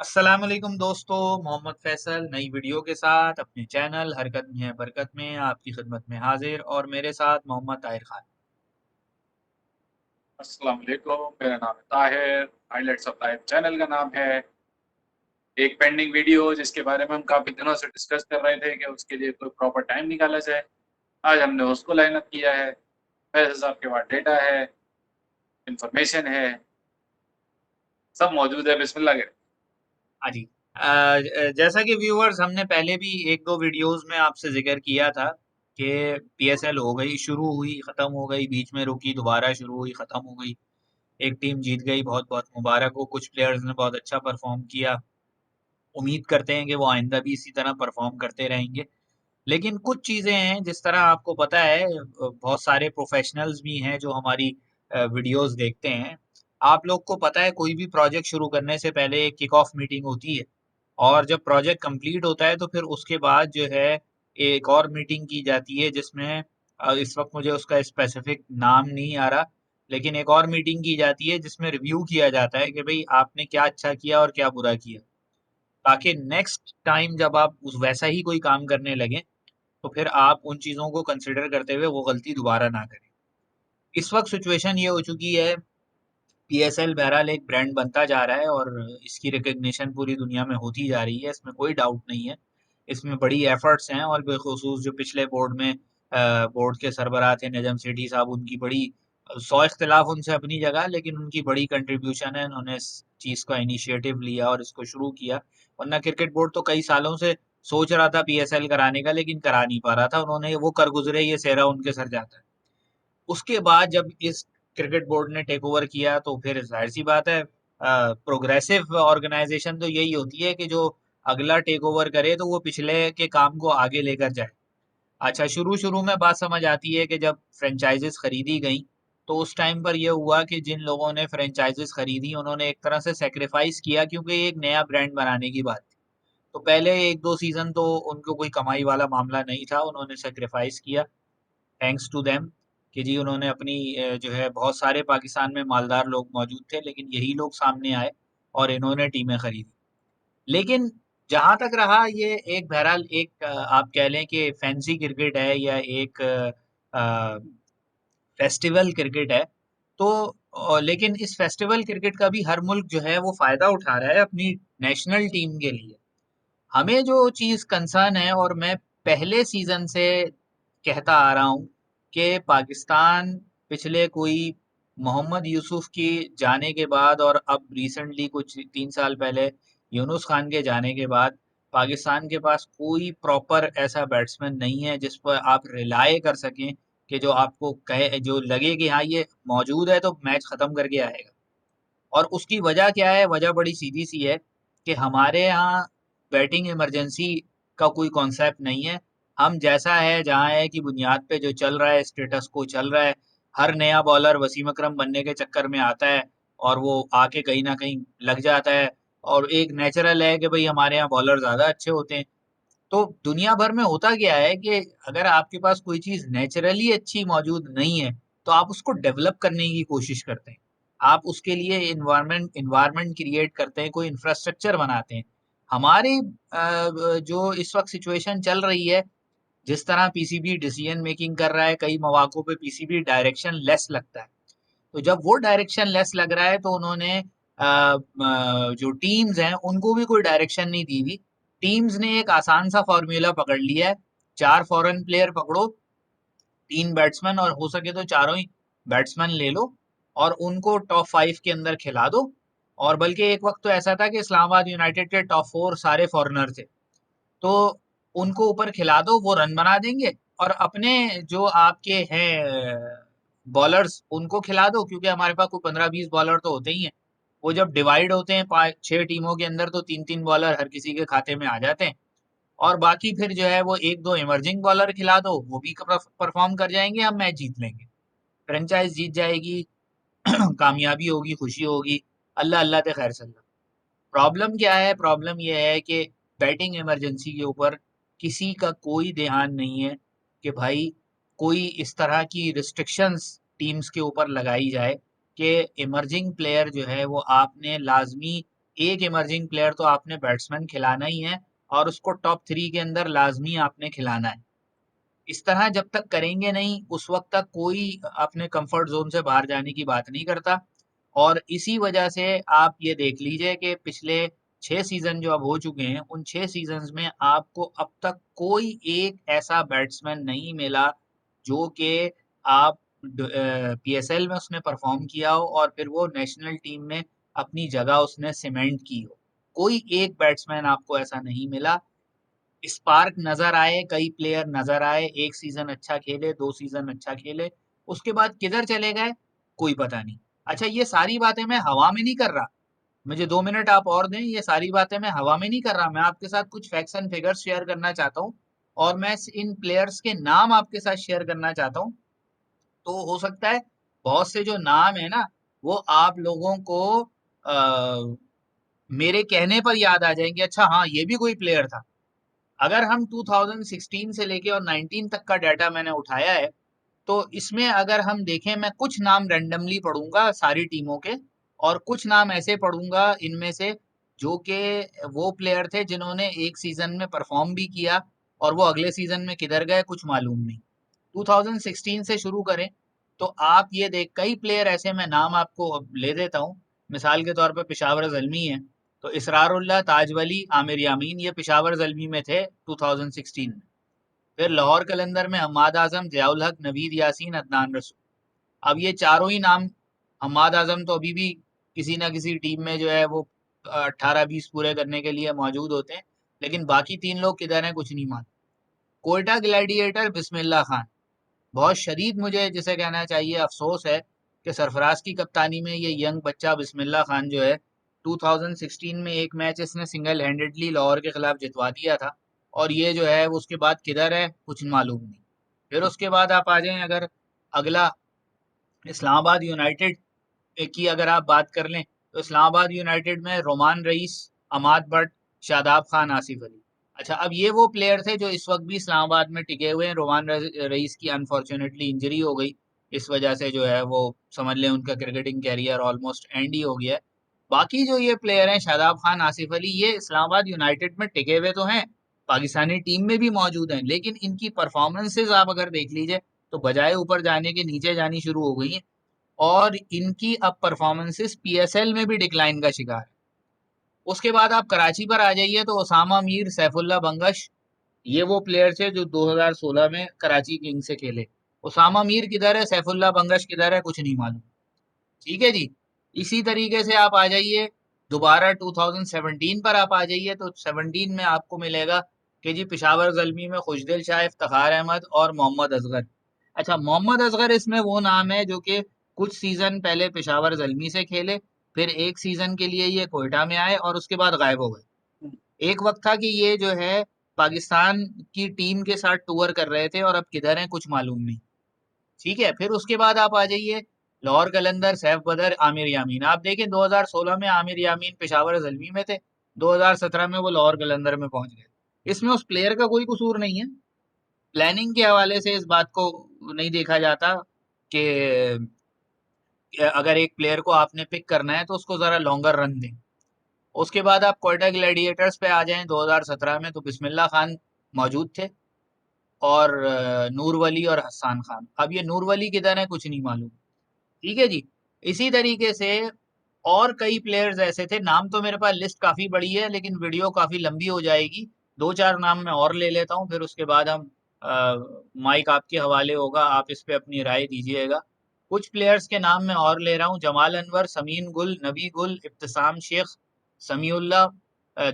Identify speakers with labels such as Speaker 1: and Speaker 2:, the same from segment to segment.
Speaker 1: अस्सलाम वालेकुम दोस्तों। मोहम्मद फैसल नई वीडियो के साथ अपने चैनल हरकत में है बरकत में आपकी खिदमत में हाजिर और मेरे साथ मोहम्मद ताहिर खान।
Speaker 2: अस्सलाम वालेकुम, मेरा नाम है Tahir. Highlights of life channel का नाम है। एक पेंडिंग वीडियो जिसके बारे में हम काफ़ी दिनों से डिस्कस कर रहे थे कि उसके लिए कोई प्रॉपर टाइम निकाला जाए। आज हमने उसको लाइन अप किया है। फैज़ल साहब के पास डेटा है, इंफॉर्मेशन है, सब मौजूद है। बिस्मिल्लाह करें।
Speaker 1: हाँ जी। जैसा कि व्यूअर्स हमने पहले भी एक दो वीडियोस में आपसे जिक्र किया था कि पीएसएल हो गई, शुरू हुई, खत्म हो गई, बीच में रुकी, दोबारा शुरू हुई, खत्म हो गई। एक टीम जीत गई, बहुत बहुत मुबारक हो। कुछ प्लेयर्स ने बहुत अच्छा परफॉर्म किया। उम्मीद करते हैं कि वो आइंदा भी इसी तरह परफॉर्म करते रहेंगे। लेकिन कुछ चीज़ें हैं, जिस तरह आपको पता है, बहुत सारे प्रोफेशनल्स भी हैं जो हमारी वीडियोस देखते हैं। आप लोग को पता है कोई भी प्रोजेक्ट शुरू करने से पहले एक किक ऑफ मीटिंग होती है, और जब प्रोजेक्ट कंप्लीट होता है तो फिर उसके बाद जो है एक और मीटिंग की जाती है जिसमें इस वक्त मुझे उसका स्पेसिफिक नाम नहीं आ रहा, लेकिन एक और मीटिंग की जाती है जिसमें रिव्यू किया जाता है कि भाई आपने क्या अच्छा किया और क्या बुरा किया, ताकि नेक्स्ट टाइम जब आप उस वैसा ही कोई काम करने लगे तो फिर आप उन चीज़ों को कंसिडर करते हुए वो गलती दोबारा ना करें। इस वक्त सिचुएशन ये हो चुकी है, पीएसएल बहरहाल एक ब्रांड बनता जा रहा है और इसकी रिकग्निशन पूरी दुनिया में होती जा रही है, इसमें कोई डाउट नहीं है। इसमें बड़ी एफर्ट्स हैं, और बिलखुसूस जो पिछले बोर्ड में बोर्ड के सरबराह थे नजम सेठी साहब, उनकी बड़ी सौ इख्तिलाफ उनसे अपनी जगह, लेकिन उनकी बड़ी कंट्रीब्यूशन है। उन्होंने इस चीज़ का इनिशिएटिव लिया और इसको शुरू किया। वरना क्रिकेट बोर्ड तो कई सालों से सोच रहा था पीएसएल कराने का, लेकिन करा नहीं पा रहा था। उन्होंने वो कर गुजरे, ये सेहरा उनके सर जाता है। उसके बाद जब इस क्रिकेट बोर्ड ने टेक ओवर किया तो फिर जाहिर सी बात है, प्रोग्रेसिव ऑर्गेनाइजेशन तो यही होती है कि जो अगला टेक ओवर करे तो वो पिछले के काम को आगे लेकर जाए। अच्छा, शुरू शुरू में बात समझ आती है कि जब फ्रेंचाइजेस खरीदी गई तो उस टाइम पर यह हुआ कि जिन लोगों ने फ्रेंचाइजेस खरीदी उन्होंने एक तरह से सेक्रीफाइस किया, क्योंकि ये एक नया ब्रांड बनाने की बात थी। तो पहले एक दो सीजन तो उनको कोई कमाई वाला मामला नहीं था, उन्होंने सेक्रीफाइस किया। थैंक्स टू देम कि जी उन्होंने अपनी जो है, बहुत सारे पाकिस्तान में मालदार लोग मौजूद थे लेकिन यही लोग सामने आए और इन्होंने टीमें खरीदी। लेकिन जहां तक रहा, ये एक बहरहाल एक आप कह लें कि फैंसी क्रिकेट है या एक फेस्टिवल क्रिकेट है। तो लेकिन इस फेस्टिवल क्रिकेट का भी हर मुल्क जो है वो फायदा उठा रहा है अपनी नेशनल टीम के लिए। हमें जो चीज कंसर्न है, और मैं पहले सीजन से कहता आ रहा हूँ कि पाकिस्तान पिछले कोई मोहम्मद यूसुफ की जाने के बाद और अब रिसेंटली कुछ 3 साल पहले यूनुस खान के जाने के बाद पाकिस्तान के पास कोई प्रॉपर ऐसा बैट्समैन नहीं है जिस पर आप रिलाय कर सकें, कि जो आपको कहे, जो लगे कि हाँ ये मौजूद है तो मैच खत्म करके आएगा। और उसकी वजह क्या है? वजह बड़ी सीधी सी है कि हमारे यहाँ बैटिंग इमरजेंसी का कोई कॉन्सेप्ट नहीं है। हम जैसा है जहाँ है कि बुनियाद पे जो चल रहा है, स्टेटस को चल रहा है। हर नया बॉलर वसीम अकरम बनने के चक्कर में आता है और वो आके कहीं ना कहीं लग जाता है। और एक नेचुरल है कि भाई हमारे यहाँ बॉलर ज्यादा अच्छे होते हैं। तो दुनिया भर में होता क्या है कि अगर आपके पास कोई चीज नेचुरली अच्छी मौजूद नहीं है तो आप उसको डेवलप करने की कोशिश करते हैं। आप उसके लिए इन्वायरमेंट इन्वायरमेंट क्रिएट करते हैं, कोई इंफ्रास्ट्रक्चर बनाते हैं। हमारी जो इस वक्त सिचुएशन चल रही है, जिस तरह पीसीबी डिसीजन मेकिंग कर रहा है, कई मौकों पे पीसीबी डायरेक्शन लेस लगता है। तो जब वो डायरेक्शन लेस लग रहा है तो उन्होंने जो टीम्स हैं उनको भी कोई डायरेक्शन नहीं दी हुई। टीम्स ने एक आसान सा फॉर्मूला पकड़ लिया है, चार फॉरेन प्लेयर पकड़ो, तीन बैट्समैन, और हो सके तो चारों ही बैट्समैन ले लो और उनको टॉप 5 के अंदर खिला दो। और बल्कि एक वक्त तो ऐसा था कि इस्लामाबाद यूनाइटेड के टॉप 4 सारे फॉरेनर थे। तो उनको ऊपर खिला दो, वो रन बना देंगे। और अपने जो आपके हैं बॉलर्स उनको खिला दो, क्योंकि हमारे पास कोई 15-20 बॉलर तो होते ही हैं। वो जब डिवाइड होते हैं 5-6 टीमों के अंदर तो तीन तीन बॉलर हर किसी के खाते में आ जाते हैं। और बाकी फिर जो है वो एक दो इमर्जिंग बॉलर खिला दो, वो भी परफॉर्म कर जाएंगे, हम मैच जीत लेंगे, फ्रेंचाइज जीत जाएगी। कामयाबी होगी, खुशी होगी, अल्लाह अल्लाह ते खैर सल्ला। प्रॉब्लम क्या है? प्रॉब्लम यह है कि बैटिंग इमरजेंसी के ऊपर किसी का कोई ध्यान नहीं है कि भाई कोई इस तरह की रिस्ट्रिक्शंस टीम्स के ऊपर लगाई जाए कि इमर्जिंग प्लेयर जो है वो आपने लाजमी एक इमर्जिंग प्लेयर तो आपने बैट्समैन खिलाना ही है, और उसको टॉप 3 के अंदर लाजमी आपने खिलाना है। इस तरह जब तक करेंगे नहीं, उस वक्त तक कोई अपने कंफर्ट जोन से बाहर जाने की बात नहीं करता। और इसी वजह से आप ये देख लीजिए कि पिछले 6 सीजन जो अब हो चुके हैं, उन 6 सीजन्स में आपको अब तक कोई एक ऐसा बैट्समैन नहीं मिला जो कि आप पीएसएल में उसने परफॉर्म किया हो और फिर वो नेशनल टीम में अपनी जगह उसने सीमेंट की हो। कोई एक बैट्समैन आपको ऐसा नहीं मिला। स्पार्क नजर आए, कई प्लेयर नजर आए, एक सीजन अच्छा खेले, 2 सीजन अच्छा खेले, उसके बाद किधर चले गए कोई पता नहीं। अच्छा, ये सारी बातें मैं हवा में नहीं कर रहा, मुझे 2 मिनट आप और दें। ये सारी बातें मैं हवा में नहीं कर रहा, मैं आपके साथ कुछ फैक्ट्स एंड फिगर्स शेयर करना चाहता हूँ, और मैं इन प्लेयर्स के नाम आपके साथ शेयर करना चाहता हूँ। तो हो सकता है बहुत से जो नाम है ना, वो आप लोगों को आ, मेरे कहने पर याद आ जाएंगे, अच्छा हाँ ये भी कोई प्लेयर था। अगर हम 2016 से लेके और 19 तक का डाटा मैंने उठाया है, तो इसमें अगर हम देखें, मैं कुछ नाम रैंडमली पढ़ूंगा सारी टीमों के, और कुछ नाम ऐसे पढ़ूंगा इनमें से जो कि वो प्लेयर थे जिन्होंने एक सीजन में परफॉर्म भी किया और वो अगले सीजन में किधर गए कुछ मालूम नहीं। 2016 से शुरू करें तो आप ये देख, कई प्लेयर ऐसे मैं नाम आपको ले देता हूँ। मिसाल के तौर पर पेशावर जल्मी है, तो इसरारुल्लाह, ताजवली, आमिर यामीन, ये पेशावर जल्मी में थे 2016 में। फिर लाहौर कलंदर में हम्माद आजम, जयाउल हक, नवीद यासीन, अदनान रसूल। अब ये चारों ही नाम, हम्माद आजम तो अभी भी किसी ना किसी टीम में जो है वो 18-20 पूरे करने के लिए मौजूद होते हैं, लेकिन बाकी 3 लोग किधर हैं कुछ नहीं मालूम। कोयटा ग्लैडिएटर बिस्मिल्लाह खान, बहुत शदीद मुझे जिसे कहना चाहिए अफसोस है कि सरफराज की कप्तानी में ये यंग बच्चा बिस्मिल्लाह खान जो है, 2016 में एक मैच इसने सिंगल हैंडेडली लाहौर के खिलाफ जितवा दिया था, और ये जो है वो उसके बाद किधर है कुछ मालूम नहीं। फिर उसके बाद आप आ जाएं, अगर अगला इस्लामाबाद यूनाइटेड की अगर आप बात कर लें, तो इस्लामाबाद यूनाइटेड में रोमान रईस, अमाद बट, शादाब खान, आसिफ अली। अच्छा, अब ये वो प्लेयर थे जो इस वक्त भी इस्लामाबाद में टिके हुए हैं। रोमान रईस की अनफॉर्चुनेटली इंजरी हो गई, इस वजह से जो है वो समझ लें उनका क्रिकेटिंग कैरियर ऑलमोस्ट एंड ही हो गया है। बाकी जो ये प्लेयर हैं, शादाब खान, आसिफ अली, ये इस्लामाबाद यूनाइटेड में टिके हुए तो हैं, पाकिस्तानी टीम में भी मौजूद हैं, लेकिन इनकी परफॉर्मेंसेज आप अगर देख लीजिए तो बजाय ऊपर जाने के नीचे जानी शुरू हो गई हैं, और इनकी अब परफॉर्मेंसेस पीएसएल में भी डिक्लाइन का शिकार है। उसके बाद आप कराची पर आ जाइए तो ओसामा मीर, सैफुल्ला बंगश, ये वो प्लेयर थे जो 2016 में कराची किंग्स से खेले। ओसामा मीर किधर है, सैफुल्ला बंगश किधर है, कुछ नहीं मालूम। ठीक है जी। इसी तरीके से आप आ जाइए दोबारा 2017 पर, आप आ जाइए तो 17 में आपको मिलेगा कि जी पिशावर जल्मी में खुशदिल शाह, इफ्तिखार अहमद और मोहम्मद असगर। अच्छा, मोहम्मद असगर इसमें वो नाम है जो कि कुछ सीजन पहले पिशावर जल्मी से खेले, फिर एक सीजन के लिए ये कोयटा में आए और उसके बाद गायब हो गए। एक वक्त था कि ये जो है पाकिस्तान की टीम के साथ टूर कर रहे थे और अब किधर हैं कुछ मालूम नहीं। ठीक है, फिर उसके बाद आप आ जाइए लाहौर कलंदर, सैफ बदर, आमिर यामीन। आप देखें 2016 में आमिर यामीन पेशावर जल्मी में थे, 2017 में वो लाहौर कलंदर में पहुंच गए। इसमें उस प्लेयर का कोई कसूर नहीं है, प्लानिंग के हवाले से इस बात को नहीं देखा जाता कि अगर एक प्लेयर को आपने पिक करना है तो उसको जरा लॉन्गर रन दें। उसके बाद आप कोयटा ग्लैडिएटर्स पे आ जाएं 2017 में, तो बिस्मिल्लाह खान मौजूद थे, और नूर वली और हसन खान। अब ये नूर वली किधर है कुछ नहीं मालूम। ठीक है जी। इसी तरीके से और कई प्लेयर्स ऐसे थे, नाम तो मेरे पास लिस्ट काफी बड़ी है लेकिन वीडियो काफी लंबी हो जाएगी। 2-4 नाम मैं और ले लेता हूँ, फिर उसके बाद हम माइक आपके हवाले होगा, आप इस पे अपनी राय दीजिएगा। कुछ प्लेयर्स के नाम मैं और ले रहा हूँ, जमाल अनवर, समीन गुल, नबी गुल, इब्तिसाम शेख, समीउल्लाह,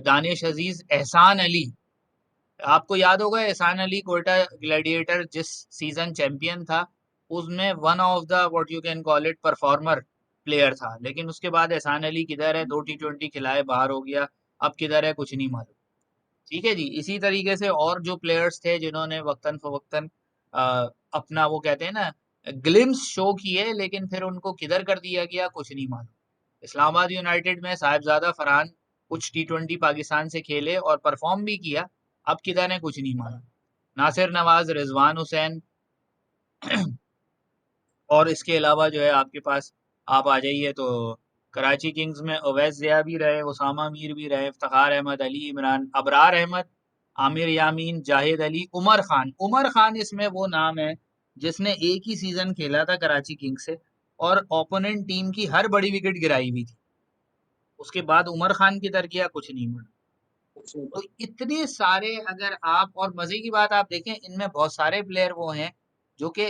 Speaker 1: दानिश अजीज, एहसान अली। आपको याद होगा एहसान अली कोयटा ग्लैडिएटर जिस सीजन चैंपियन था, उसमें one of the what you can call it performer player था, लेकिन उसके बाद एहसान अली किधर है, 2 T20 खिलाए बाहर हो गया, अब किधर है कुछ नहीं मालूम। ठीक है जी। इसी तरीके से और जो प्लेयर्स थे जिन्होंने वक्तन फवक्तन अपना वो कहते हैं ना ग्लिम्स शो किए, लेकिन फिर उनको किधर कर दिया गया कुछ नहीं मालूम। इस्लामाबाद यूनाइटेड में साहिबजादा फरहान कुछ T20 पाकिस्तान से खेले और परफॉर्म भी किया, अब किधर है कुछ नहीं मालूम। नासिर नवाज, रिजवान हुसैन, और इसके अलावा जो है आपके पास आप आ जाइए तो कराची किंग्स में अवैस ज़िया भी रहे, उसामा मीर भी रहे, इफ्तिखार अहमद, अली इमरान, अबरार अहमद, आमिर यामीन, जाहिद अली, उमर खान। उमर खान इसमें वो नाम है जिसने एक ही सीजन खेला था कराची किंग्स से और ओपोनेंट टीम की हर बड़ी विकेट गिराई भी थी। उसके बाद उमर खान की तरकिया कुछ नहीं मिला। तो इतने सारे, अगर आप, और मजे की बात आप देखें, इनमें बहुत सारे प्लेयर वो हैं जो कि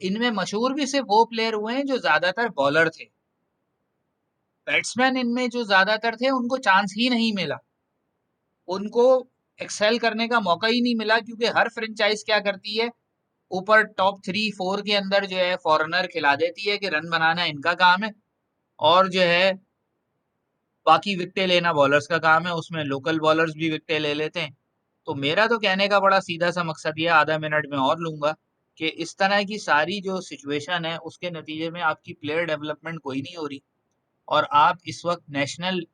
Speaker 1: इनमें मशहूर भी सिर्फ वो प्लेयर हुए हैं जो ज्यादातर बॉलर थे। बैट्समैन इनमें जो ज्यादातर थे उनको चांस ही नहीं मिला, उनको एक्सेल करने का मौका ही नहीं मिला, क्योंकि हर फ्रेंचाइज क्या करती है, ऊपर टॉप 3 4 के अंदर जो है फॉरेनर खिला देती है कि रन बनाना इनका काम है, और जो है बाकी विकेटें लेना बॉलर्स का काम है, उसमें लोकल बॉलर्स भी विकेटें ले लेते हैं। तो मेरा तो कहने का बड़ा सीधा सा मकसद ये, आधा मिनट में और लूंगा, कि इस तरह की सारी जो सिचुएशन है उसके नतीजे में आपकी प्लेयर डेवलपमेंट कोई नहीं हो रही, और आप इस वक्त नेशनल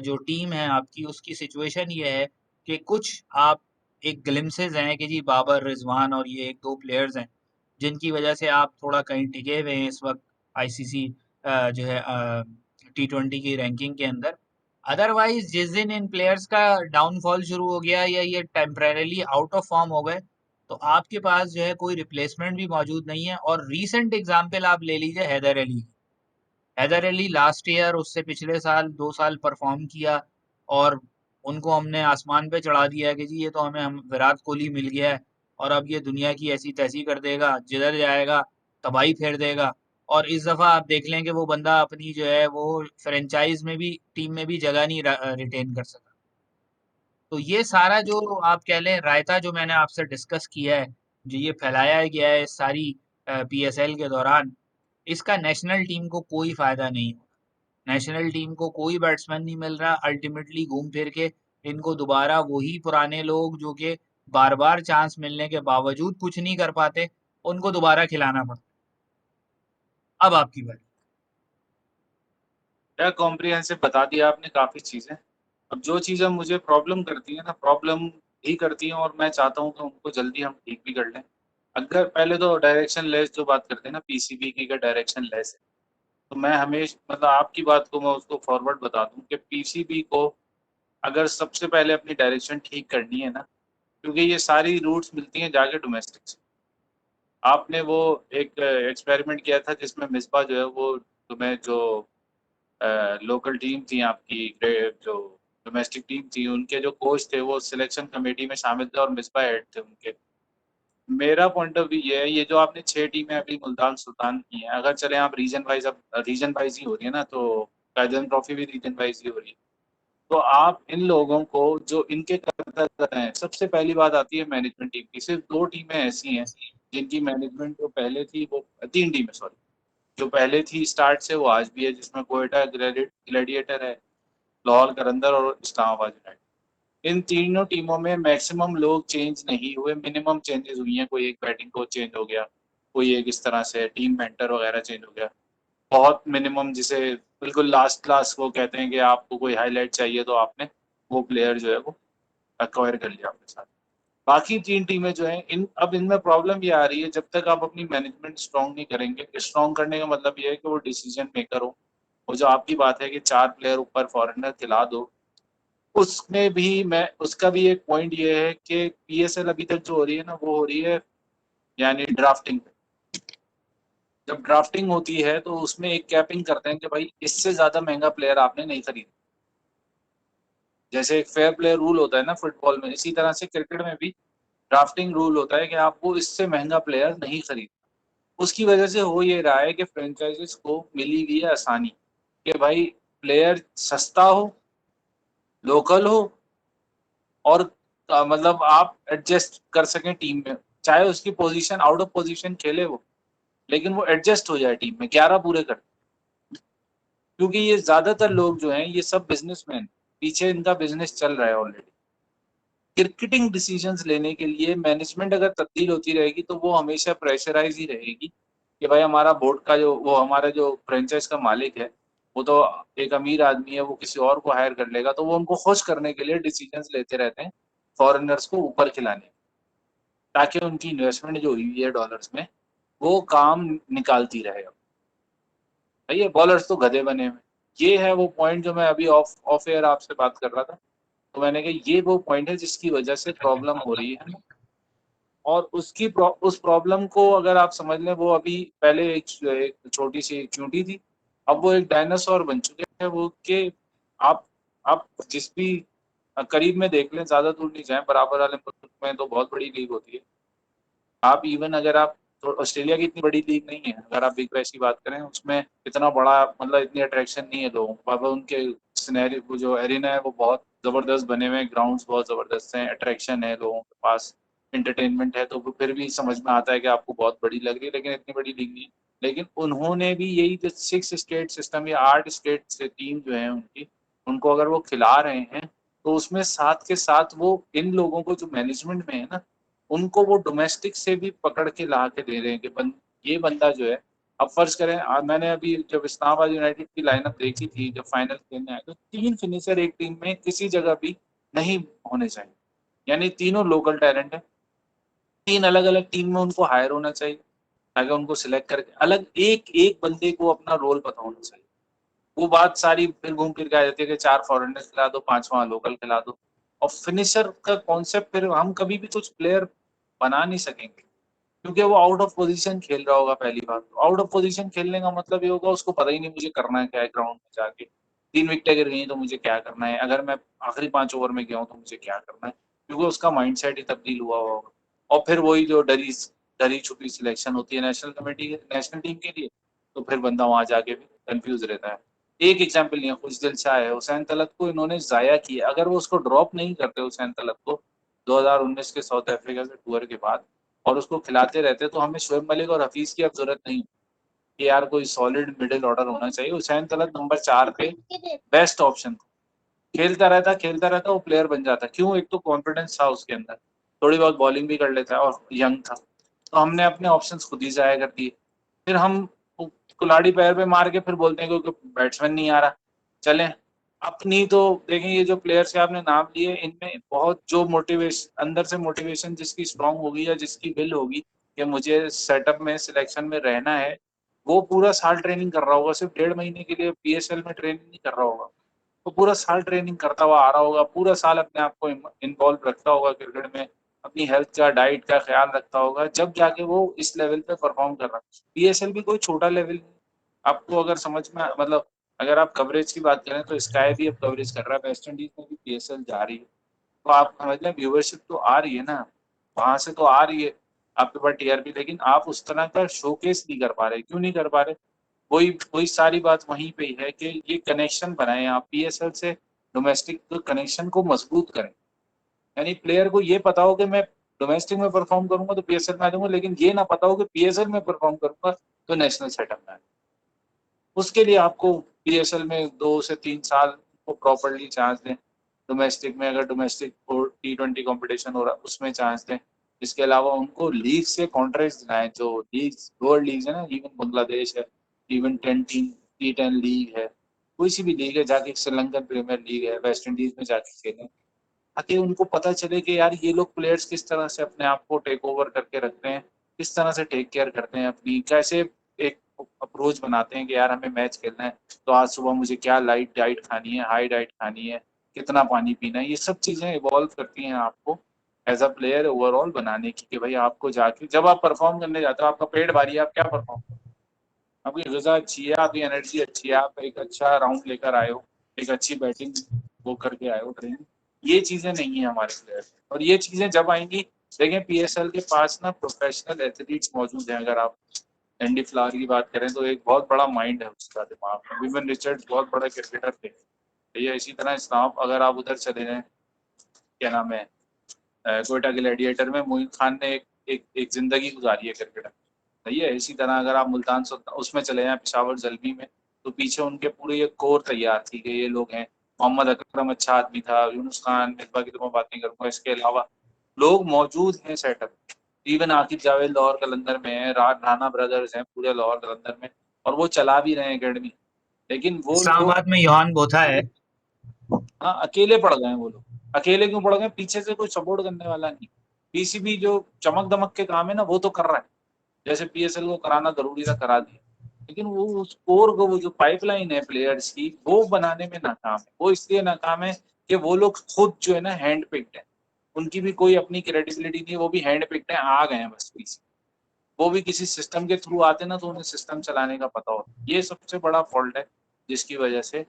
Speaker 1: जो टीम है आपकी, उसकी सिचुएशन ये है कि कुछ आप एक ग्लिम्सेस हैं कि जी बाबर, रिजवान और ये एक दो प्लेयर्स हैं जिनकी वजह से आप थोड़ा कहीं टिके हुए हैं इस वक्त आईसीसी जो है T20 की रैंकिंग के अंदर। अदरवाइज जिस दिन इन प्लेयर्स का डाउनफॉल शुरू हो गया या ये टेम्परेली आउट ऑफ फॉर्म हो गए, तो आपके पास जो है कोई रिप्लेसमेंट भी मौजूद नहीं है। और रीसेंट एग्जाम्पल आप ले लीजिए हैदर अली। हैदर अली लास्ट ईयर, उससे पिछले साल 2 साल परफॉर्म किया, और उनको हमने आसमान पे चढ़ा दिया कि जी ये तो हमें हम विराट कोहली मिल गया है और अब ये दुनिया की ऐसी तैसी कर देगा, जिधर जाएगा तबाही फेर देगा। और इस दफा आप देख लें कि वो बंदा अपनी जो है वो फ्रेंचाइज में भी, टीम में भी जगह नहीं रिटेन कर सका। तो ये सारा जो आप कह लें रायता जो मैंने आपसे डिस्कस किया है, जो ये फैलाया गया है सारी पीएसएल के दौरान, इसका नेशनल टीम को कोई फायदा नहीं हो। नेशनल टीम को कोई बैट्समैन नहीं मिल रहा, अल्टीमेटली घूम फिर के इनको दोबारा वही पुराने लोग जो कि बार बार चांस मिलने के बावजूद कुछ नहीं कर पाते, उनको दोबारा खिलाना पड़ता है। अब आपकी बारी।
Speaker 2: क्या कॉम्प्रिहेंसिव बता दिया आपने काफ़ी चीज़ें। अब जो चीज़ें मुझे प्रॉब्लम करती हैं ना, प्रॉब्लम ही करती हैं और मैं चाहता हूँ कि उनको जल्दी हम ठीक भी कर लें। अगर पहले तो डायरेक्शन लेस जो बात करते हैं ना, पीसीबी की का डायरेक्शन लेस है, तो मैं मतलब आपकी बात को मैं उसको फॉरवर्ड बता दूँ कि पीसीबी को अगर सबसे पहले अपनी डायरेक्शन ठीक करनी है ना, क्योंकि ये सारी रूट्स मिलती हैं जाके डोमेस्टिक से। आपने वो एक एक्सपेरिमेंट किया था जिसमें मिसबा जो है वो तुम्हें जो लोकल टीम थी आपकी, जो डोमेस्टिक टीम थी, उनके जो कोच थे वो सिलेक्शन कमेटी में शामिल थे और मिसबा हेड थे उनके। मेरा पॉइंट ऑफ व्यू ये है, ये जो आपने 6 टीमें अभी मुल्तान सुल्तान की हैं, अगर चले आप रीजन वाइज, अब रीजन वाइज ही हो रही है ना, तो कायदन ट्रॉफी भी रीजन वाइज ही हो रही है। तो आप इन लोगों को जो इनके करते हैं, सबसे पहली बात आती है मैनेजमेंट टीम की। सिर्फ 2 टीमें ऐसी हैं जिनकी मैनेजमेंट जो पहले थी, वो 3 टीमें सॉरी, जो पहले थी स्टार्ट से, वो आज भी है, जिसमें कोयटा ग्लैडिएटर है, लाहौर कलंदर और इस्लामाबाद यूनाइटेड। इन तीनों टीमों में मैक्सिमम लोग चेंज नहीं हुए, मिनिमम चेंजेस हुई हैं। कोई एक बैटिंग कोच चेंज हो गया, कोई एक इस तरह से टीम मेंटर वगैरह चेंज हो गया, बहुत मिनिमम, जिसे बिल्कुल लास्ट क्लास वो कहते हैं कि आपको कोई हाईलाइट चाहिए तो आपने वो प्लेयर जो है वो एक्वायर कर लिया अपने साथ। बाकी 3 टीमें जो हैं, अब इनमें प्रॉब्लम ये आ रही है, जब तक आप अपनी मैनेजमेंट स्ट्रांग नहीं करेंगे। स्ट्रांग करने का मतलब ये है कि वो डिसीजन मेकर हो। वो जो आपकी बात है कि 4 प्लेयर ऊपर फॉरेनर खिला दो, उसमें भी मैं, उसका भी एक पॉइंट ये है कि पीएसएल अभी तक जो हो रही है ना, वो हो रही है यानी ड्राफ्टिंग। जब ड्राफ्टिंग होती है तो उसमें एक कैपिंग करते हैं कि भाई इससे ज्यादा महंगा प्लेयर आपने नहीं खरीदा। जैसे एक फेयर प्ले रूल होता है ना फुटबॉल में, इसी तरह से क्रिकेट में भी ड्राफ्टिंग रूल होता है कि आपको इससे महंगा प्लेयर नहीं खरीद। उसकी वजह से हो ये रहा है कि फ्रेंचाइजीज को मिली हुई है आसानी कि भाई प्लेयर सस्ता हो, लोकल हो, और मतलब आप एडजस्ट कर सकें टीम में, चाहे उसकी पोजीशन आउट ऑफ पोजीशन खेले वो, लेकिन वो एडजस्ट हो जाए टीम में, 11 पूरे कर। क्योंकि ये ज्यादातर लोग जो हैं ये सब बिजनेसमैन, पीछे इनका बिजनेस चल रहा है ऑलरेडी। क्रिकेटिंग डिसीजंस लेने के लिए मैनेजमेंट अगर तब्दील होती रहेगी तो वो हमेशा प्रेशराइज ही रहेगी कि भाई हमारा बोर्ड का जो, वो हमारा जो फ्रेंचाइज का मालिक है, वो तो एक अमीर आदमी है, वो किसी और को हायर कर लेगा, तो वो उनको खुश करने के लिए डिसीजंस लेते रहते हैं फॉरेनर्स को ऊपर खिलाने, ताकि उनकी इन्वेस्टमेंट जो हुई है डॉलर्स में वो काम निकालती रहे। भैया बॉलर्स तो गधे बने हुए, ये है वो पॉइंट जो मैं अभी ऑफ एयर आपसे बात कर रहा था। तो मैंने कहा ये वो पॉइंट है जिसकी वजह से प्रॉब्लम हो रही है। और उस प्रॉब्लम को अगर आप समझ लें, वो अभी पहले एक छोटी सी चूंटी थी, अब वो एक डायनासोर बन चुके हैं वो, कि आप जिस भी करीब में देख लें, ज़्यादा दूर नहीं जाएं, बराबर वाले मुल्क में तो बहुत बड़ी लीग होती है। आप इवन अगर आप तो ऑस्ट्रेलिया की इतनी बड़ी लीग नहीं है, अगर आप बिग बैश की बात करें, उसमें इतना बड़ा मतलब इतनी अट्रैक्शन नहीं है लोगों को। अब उनके सिनेरियो, वो जो एरिना है वो बहुत ज़बरदस्त बने हुए हैं, ग्राउंड्स बहुत ज़बरदस्त हैं, अट्रैक्शन है लोगों के पास, एंटरटेनमेंट है, तो फिर भी समझ में आता है कि आपको बहुत बड़ी लग रही है, लेकिन इतनी बड़ी लीग नहीं है। लेकिन उन्होंने भी यही जो 6 स्टेट सिस्टम या 8 स्टेट से टीम जो है उनकी, उनको अगर वो खिला रहे हैं, तो उसमें साथ के साथ वो इन लोगों को जो मैनेजमेंट में है ना, उनको वो डोमेस्टिक से भी पकड़ के ला के दे रहे हैं कि ये बंदा जो है, अब फर्ज करें, मैंने अभी जब इस्लामाबाद यूनाइटेड की लाइनअप देखी थी जब फाइनल खेलने आए, तो 3 फिनिशर एक टीम में किसी जगह भी नहीं होने चाहिए, यानी तीनों लोकल टैलेंट है। 3 अलग-अलग टीम में उनको हायर होना चाहिए, ताकि उनको सिलेक्ट करके अलग एक-एक बंदे को अपना रोल पता होना चाहिए। वो बात सारी फिर घूम फिर के आ जाती है कि 4 फॉरेनर खिला दो, 5 वहाँ लोकल खिला दो। और फिनिशर का कॉन्सेप्ट फिर हम कभी भी कुछ प्लेयर बना नहीं सकेंगे, क्योंकि वो आउट ऑफ पोजीशन खेल रहा होगा पहली बात तो। आउट ऑफ पोजीशन खेलने का मतलब ये होगा उसको पता ही नहीं मुझे करना है क्या है ग्राउंड में जाके। 3 विकेटें गिर गई तो मुझे क्या करना है? अगर मैं आखिरी 5 ओवर में गया हूँ तो मुझे क्या करना है? क्योंकि उसका माइंडसेट ही तब्दील हुआ हुआ होगा। और फिर वही जो डरी-छुपी सिलेक्शन होती है नेशनल टीम के लिए, तो फिर बंदा वहाँ जाके भी कन्फ्यूज़ रहता है। एक एग्ज़ाम्पल नहीं है, खुशदिल शाह है, हुसैन तलत को इन्होंने ज़ाया किया। अगर वो उसको ड्रॉप नहीं करते हुसैन तलत को 2019 के साउथ अफ्रीका के टूर के बाद, और उसको खिलाते रहते, तो हमें शोएब मलिक और हफीज की अब जरूरत नहीं कि यार कोई सॉलिड मिडिल ऑर्डर होना चाहिए। हुसैन तलत नंबर 4 पे बेस्ट ऑप्शन था। खेलता रहता वो प्लेयर बन जाता। क्यों? एक तो कॉन्फिडेंस था उसके अंदर, थोड़ी बहुत बॉलिंग भी कर लेता है और यंग था। तो हमने अपने ऑप्शंस खुद ही जाया कर दिए। फिर हम कुल्हाड़ी पैर पे मार के फिर बोलते हैं क्योंकि बैट्समैन नहीं आ रहा। चलें, अपनी तो देखें, ये जो प्लेयर्स के आपने नाम लिए, इनमें बहुत जो मोटिवेशन अंदर से मोटिवेशन जिसकी स्ट्रांग होगी या जिसकी विल होगी कि मुझे सेटअप में सिलेक्शन में रहना है, वो पूरा साल ट्रेनिंग कर रहा होगा। सिर्फ 1.5 महीने के लिए पीएसएल में ट्रेनिंग नहीं कर रहा होगा, तो पूरा साल ट्रेनिंग करता हुआ आ रहा होगा, पूरा साल अपने आप को इन्वॉल्व रखता होगा क्रिकेट में, अपनी हेल्थ का, डाइट का ख्याल रखता होगा, जब जाके वो इस लेवल पे परफॉर्म कर रहा है। पीएसएल भी कोई छोटा लेवल नहीं। आपको अगर समझ में मतलब अगर आप कवरेज की बात करें तो स्काई भी अब कवरेज कर रहा है, वेस्ट इंडीज में भी पीएसएल जा रही है। तो आप समझ लें व्यूवरशिप तो आ रही है ना, वहां से तो आ रही है आपके पास टीआरपी, लेकिन आप उस तरह का शोकेस नहीं कर पा रहे। क्यों नहीं कर पा रहे? वही वही सारी बात वहीं पे ही है कि ये कनेक्शन बनाए आप पीएसएल से, डोमेस्टिक कनेक्शन को मजबूत करें। यानी प्लेयर को ये पता हो कि मैं डोमेस्टिक में परफॉर्म करूंगा तो पीएसएल में आ जाऊंगा, लेकिन ये ना पता हो कि पीएसएल में परफॉर्म करूंगा तो नेशनल सेटअप में आ। उसके लिए आपको पीएसएल में 2 से 3 साल को प्रॉपरली चांस दें। डोमेस्टिक में अगर डोमेस्टिक T20 कंपटीशन हो रहा है उसमें चांस दें। इसके अलावा उनको लीग से कॉन्ट्रैक्ट दिलाएं, जो लीग्स वर्ल्ड लीग्स है ना, इवन बांग्लादेश है, इवन T10 लीग है, कोई सी भी लीग है, जाके श्रीलंकन प्रीमियर लीग है, वेस्ट इंडीज में जाके खेलें, ताकि उनको पता चले कि यार ये लोग प्लेयर्स किस तरह से अपने आप को टेक ओवर करके रखते हैं, किस तरह से टेक केयर करते हैं अपनी, कैसे एक अप्रोच बनाते हैं कि यार हमें मैच खेलना है तो आज सुबह मुझे क्या लाइट डाइट खानी है, हाई डाइट खानी है, कितना पानी पीना है। ये सब चीज़ें इवॉल्व करती हैं आपको एज अ प्लेयर ओवरऑल बनाने की, कि भाई आपको जाके जब आप परफॉर्म करने जाते हो, आपका पेट भारी है, आप क्या परफॉर्म, आपकी ग़िज़ा अच्छी है, आपकी एनर्जी अच्छी है, आप एक अच्छा राउंड लेकर आए हो, एक अच्छी बैटिंग वो करके आए हो ट्रेनिंग, ये चीज़ें नहीं है हमारे प्लेयर। और ये चीज़ें जब आएंगी, देखें पीएसएल के पास ना प्रोफेशनल एथलीट्स मौजूद हैं। अगर आप एंडी फ्लावर की बात करें तो एक बहुत बड़ा माइंड है उसका दिमाग में। विवियन रिचर्ड्स बहुत बड़ा क्रिकेटर थे। ये इसी तरह इस्लाम अगर आप उधर चले जाएं, क्या नाम है, कोयटा ग्लैडिएटर में मोइन खान ने एक जिंदगी गुजारी है क्रिकेट में। सही है। इसी तरह अगर आप मुल्तान उसमें चले जाएं, पेशावर जलमी में, तो पीछे उनके पूरे ये कोर तैयार थी कि ये लोग हैं। मोहम्मद अकरम अच्छा आदमी था, यूनुस खान, मिसबा की तो मैं बात नहीं करूंगा, इसके अलावा लोग मौजूद हैं सेटअप। इवन आकिब जावेद लाहौर कलंदर में है, राना ब्रदर्स हैं पूरे लाहौर कलंदर में, और वो चला भी रहे हैं एकेडमी। लेकिन वो लोग,
Speaker 1: इस्लामाबाद में योहान बोथा है।
Speaker 2: हाँ, अकेले पड़ गए हैं वो लोग। अकेले क्यों पड़ गए? पीछे से कोई सपोर्ट करने वाला नहीं। पीसीबी जो चमक दमक के काम है ना वो तो कर रहा है, जैसे पीएसएल को कराना जरूरी था करा दिया। लेकिन वो उस कोर को, वो जो पाइपलाइन है प्लेयर्स की, वो बनाने में नाकाम है। वो इसलिए नाकाम है कि वो लोग खुद जो है ना हैंड पिक्ड है, उनकी भी कोई अपनी क्रेडिबिलिटी नहीं है, वो भी हैंड पिक्ड है, आ गए हैं बस पीछे। वो भी किसी सिस्टम के थ्रू आते ना, तो उन्हें सिस्टम चलाने का पता होता। ये सबसे बड़ा फॉल्ट है जिसकी वजह से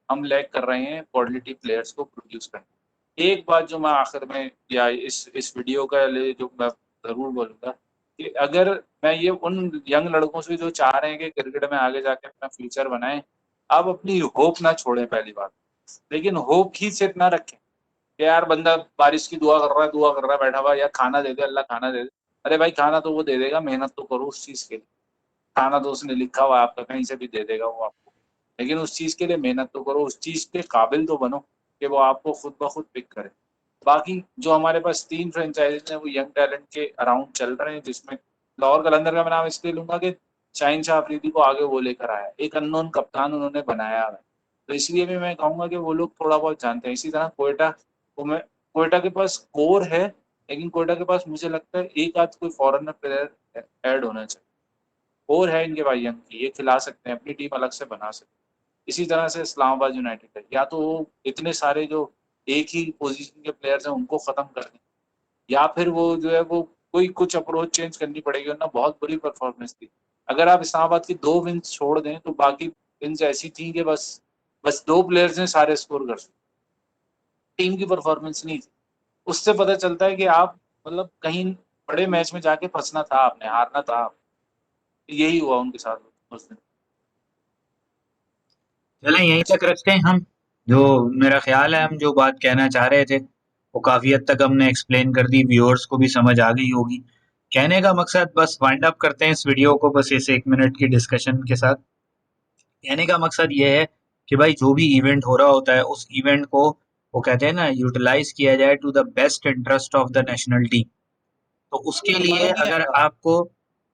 Speaker 2: हम लैग कर रहे हैं क्वालिटी प्लेयर्स को प्रोड्यूस करने। एक बात जो मैं आखिर में या इस वीडियो का लिए जो मैं ज़रूर बोलूँगा कि अगर मैं ये उन यंग लड़कों से जो चाह रहे हैं कि क्रिकेट में आगे जाके अपना फ्यूचर बनाएं, आप अपनी होप ना छोड़ें पहली बात। लेकिन होप ही सिर्फ ना रखें कि यार बंदा बारिश की दुआ कर रहा है बैठा हुआ, या खाना दे दे, अल्लाह खाना दे दे। अरे भाई खाना तो वो दे देगा, मेहनत तो करो उस चीज़ के लिए। खाना तो उसने लिखा हुआ है आपका, कहीं से भी दे देगा वो आपको। लेकिन उस चीज़ के लिए मेहनत तो करो, उस चीज़ के काबिल तो बनो कि वो आपको खुद ब खुद पिक करे। बाकी जो हमारे पास 3 फ्रेंचाइज़ीज़ हैं वो यंग टैलेंट के अराउंड चल रहे हैं, जिसमें लाहौर कलंदर का मैं नाम इसलिए लूँगा कि शाहीन शाह अफरीदी को आगे वो लेकर आया है। एक अननोन कप्तान उन्होंने बनाया है। तो इसलिए भी मैं कहूँगा कि वो लोग थोड़ा बहुत जानते हैं। इसी तरह कोयटा को मैं कोयटा के पास कोर है, लेकिन कोयटा के पास मुझे लगता है एक आध कोई फॉरेनर प्लेयर ऐड होना चाहिए। कोर है इनके भाई यंग की, ये खिला सकते हैं, अपनी टीम अलग से बना सकते हैं। इसी तरह से इस्लामाबाद यूनाइटेड है, या तो वो इतने सारे जो एक ही पोजीशन के प्लेयर्स हैं उनको खत्म कर दें, या फिर वो जो है वो कोई कुछ अप्रोच चेंज करनी पड़ेगी, वरना बहुत बुरी परफॉर्मेंस थी। अगर आप इस्लामाबाद की 2 विन्स छोड़ दें तो बाकी विन्स ऐसी थी कि बस 2 प्लेयर्स ने सारे स्कोर कर दिए। टीम की परफॉर्मेंस नहीं थी। उससे पता चलता है कि आप मतलब कहीं बड़े मैच में जाके फंसना था, आपने हारना था। यही हुआ उनके साथ उस दिन।
Speaker 1: चलें यहीं तक रखते हैं हम। जो मेरा ख्याल है हम जो बात कहना चाह रहे थे वो काफ़ी हद तक हमने एक्सप्लेन कर दी, व्यूअर्स को भी समझ आ गई होगी। कहने का मकसद बस वाइंड अप करते हैं इस वीडियो को बस इस 1 मिनट की डिस्कशन के साथ। कहने का मकसद ये है कि भाई जो भी इवेंट हो रहा होता है उस इवेंट को वो कहते हैं ना यूटिलाइज किया जाए to the best interest of the national team. तो उसके लिए
Speaker 2: नहीं आएगा।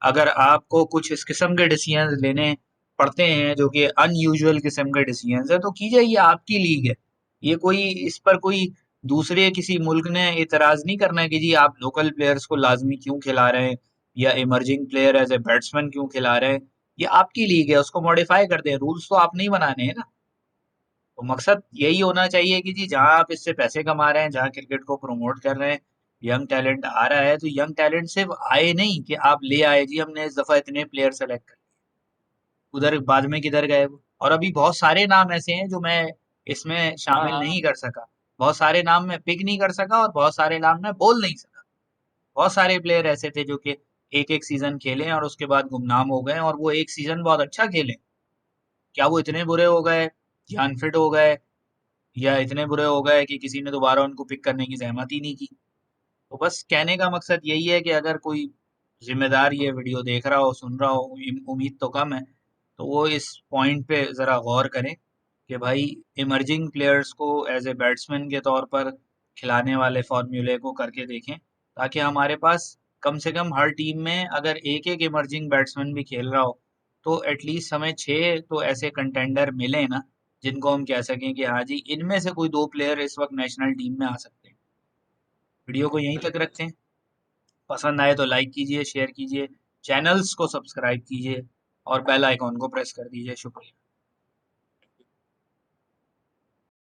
Speaker 1: अगर आपको कुछ इस किस्म के डिसीजंस लेने पड़ते हैं जो कि अनयूजुअल किस्म के डिसीजंस है तो कीजिए, ये आपकी लीग है। ये कोई इस पर कोई दूसरे किसी मुल्क ने इतराज नहीं करना है कि जी आप लोकल प्लेयर्स को लाजमी क्यों खिला रहे हैं या emerging player as a batsman क्यों खिला रहे हैं। ये आपकी लीग है, उसको मॉडिफाई कर दें, रूल्स तो आपने ही बनाने हैं ना। तो मकसद यही होना चाहिए कि जी जहाँ आप इससे पैसे कमा रहे हैं, जहाँ क्रिकेट को प्रमोट कर रहे हैं, यंग टैलेंट आ रहा है तो यंग टैलेंट सिर्फ आए नहीं कि आप ले आए जी हमने इस दफा इतने प्लेयर सेलेक्ट कर, उधर बाद में किधर गए वो। और अभी बहुत सारे नाम ऐसे हैं जो मैं इसमें
Speaker 2: हाँ
Speaker 1: शामिल
Speaker 2: हाँ।
Speaker 1: नहीं कर सका। बहुत सारे नाम मैं पिक नहीं कर सका और बहुत सारे नाम मैं बोल नहीं सका। बहुत सारे प्लेयर ऐसे थे जो कि एक एक सीजन खेले और उसके बाद गुमनाम हो गए, और वो एक सीजन बहुत अच्छा खेले। क्या वो इतने बुरे हो गए कि अनफिट हो गए, या इतने बुरे हो गए कि किसी ने दोबारा उनको पिक करने की जहमत ही नहीं की। तो बस कहने का मकसद यही है कि अगर कोई जिम्मेदार ये वीडियो देख रहा हो, सुन रहा हो, उम्मीद तो कम है, तो वो इस पॉइंट पे ज़रा गौर करें कि भाई इमर्जिंग प्लेयर्स को एज ए बैट्समैन के तौर पर खिलाने वाले फॉर्मूले को करके देखें, ताकि हमारे पास कम से कम हर टीम में अगर एक एक इमर्जिंग बैट्समैन भी खेल रहा हो तो एटलीस्ट हमें 6 तो ऐसे कंटेंडर मिले ना, जिनको हम कह सकें कि हाँ जी इनमें से कोई 2 प्लेयर इस वक्त नेशनल टीम में आ सकते हैं। वीडियो को यहीं तक
Speaker 2: बिल्कुल।
Speaker 1: रखते हैं। पसंद आए तो लाइक कीजिए, शेयर कीजिए, चैनल्स को सब्सक्राइब कीजिए और बेल आइकॉन को प्रेस कर दीजिए। शुक्रिया।